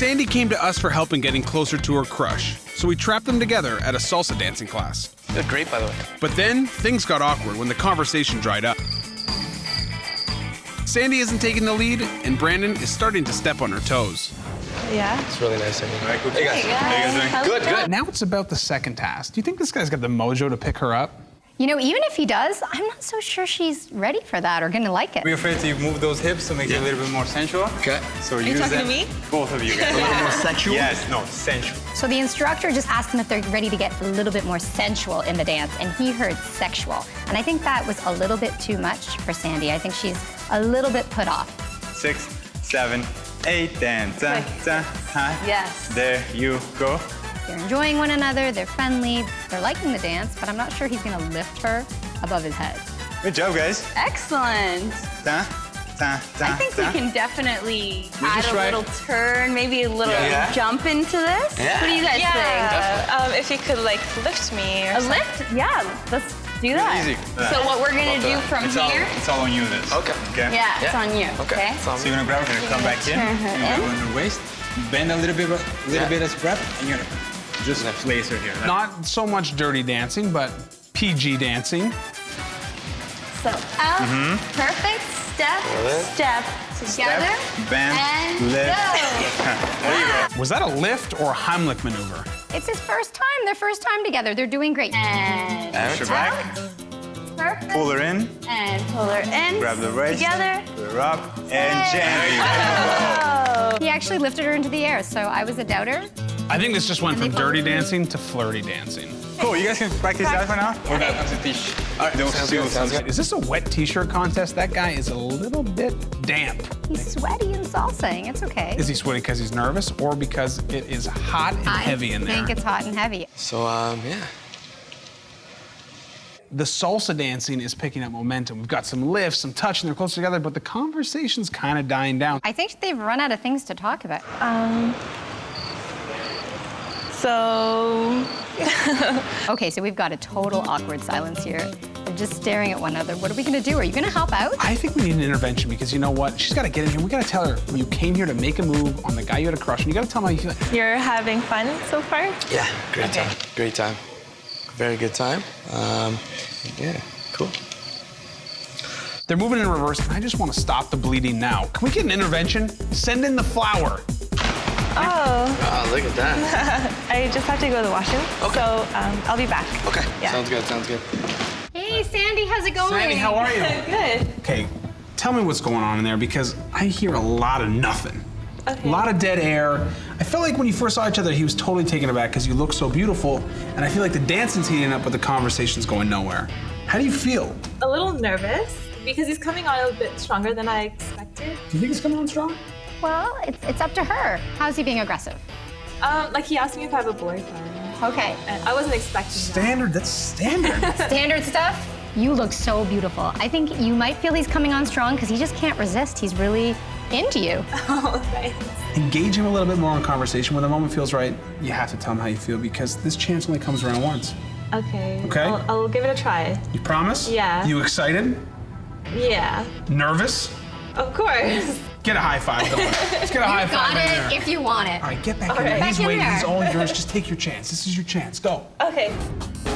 Sandy came to us for help in getting closer to her crush, so we trapped them together at a salsa dancing class. You look great, by the way. But then, things got awkward when the conversation dried up. Sandy isn't taking the lead, and Brandon is starting to step on her toes. Yeah. It's really nice of you. All right, cool. Hey guys. How you guys doing? Good. Now it's about the second task. Do you think this guy's got the mojo to pick her up? You know, even if he does, I'm not so sure she's ready for that or gonna like it. We're afraid to move those hips to make it a little bit more sensual. Okay. So you use talking them. to me? Both of you guys. A little more sexual? Yes, no, sensual. So the instructor just asked them if they're ready to get a little bit more sensual in the dance, and he heard sexual. And I think that was a little bit too much for Sandy. I think she's a little bit put off. 6, 7, 8, and hi. Yes. There you go. They're enjoying one another, they're friendly, they're liking the dance, but I'm not sure he's gonna lift her above his head. Good job, guys. Excellent. I think we can definitely add a little turn, maybe a little jump into this. Yeah. What do you guys think? If you could like lift me or A lift? Yeah, let's do that. Easy. So what we're gonna do from here? It's all on you, this. Okay. Yeah, it's on you. Okay. So you're gonna grab her, you're gonna come back in. Turn her You're gonna in. go in her waist, bend a little bit as prep, and you're gonna just place her here. Not so much dirty dancing, but PG dancing. So up, perfect, step, together, bend, and lift. go. There you go. Was that a lift or a Heimlich maneuver? It's his first time, their first time together. They're doing great. And Push her back, perfect. pull her in, And pull her in. grab the waist, Together. pull her up, and gently. He actually lifted her into the air, so I was a doubter. I think this just went from dirty dancing to flirty dancing. Cool, you guys can practice that for now? We're gonna have to teach those skills. Sounds good. Is this a wet t-shirt contest? That guy is a little bit damp. He's sweaty and salsaing, it's okay. Is he sweaty because he's nervous or because it is hot and heavy in I there? think it's hot and heavy. So, yeah. The salsa dancing is picking up momentum. We've got some lifts, some touch, and they're close together, but the conversation's kind of dying down. I think they've run out of things to talk about. so. Okay, so we've got a total awkward silence here. They're just staring at one another. What are we gonna do? Are you gonna help out? I think we need an intervention because you know what? She's got to get in here. We got to tell her you came here to make a move on the guy you had a crush on. You got to tell him how you feel. You're having fun so far? Yeah, great time. Great time. Very good time. Yeah, cool. They're moving in reverse, and I just want to stop the bleeding now. Can we get an intervention? Send in the flower. Oh, Oh, look at that. I just have to go to the washroom. Okay. So I'll be back. Okay, Yeah. sounds good. Hey, Sandy, how's it going? Sandy, how are you? Good. Okay, tell me what's going on in there because I hear a lot of nothing. Okay. A lot of dead air. I felt like when you first saw each other, he was totally taken aback because you look so beautiful, and I feel like the dancing's heating up, but the conversation's going nowhere. How do you feel? A little nervous because he's coming on a bit stronger than I expected. Do you think it's coming on strong? Well, it's up to her. How's he being aggressive? Like he asked me if I have a boyfriend, Okay. and I wasn't expecting Standard, that's standard. Standard stuff? You look so beautiful. I think you might feel he's coming on strong because he just can't resist. He's really into you. that. Oh, thanks. Engage him a little bit more in conversation. When the moment feels right, you have to tell him how you feel because this chance only comes around once. Okay. Okay. I'll give it a try. You promise? Yeah. You excited? Yeah. Nervous? Of course. Get a high five going. Let's get a high five Got in there. it if you want it. All right, get back in right. there. He's Back in waiting. there. He's all yours. Just take your chance. This is your chance. Go. Okay.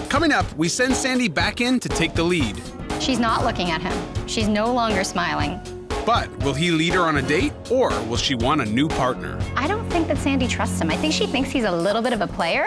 Coming up, we send Sandy back in to take the lead. She's not looking at him. She's no longer smiling. But will he lead her on a date or will she want a new partner? I don't think that Sandy trusts him. I think she thinks he's a little bit of a player.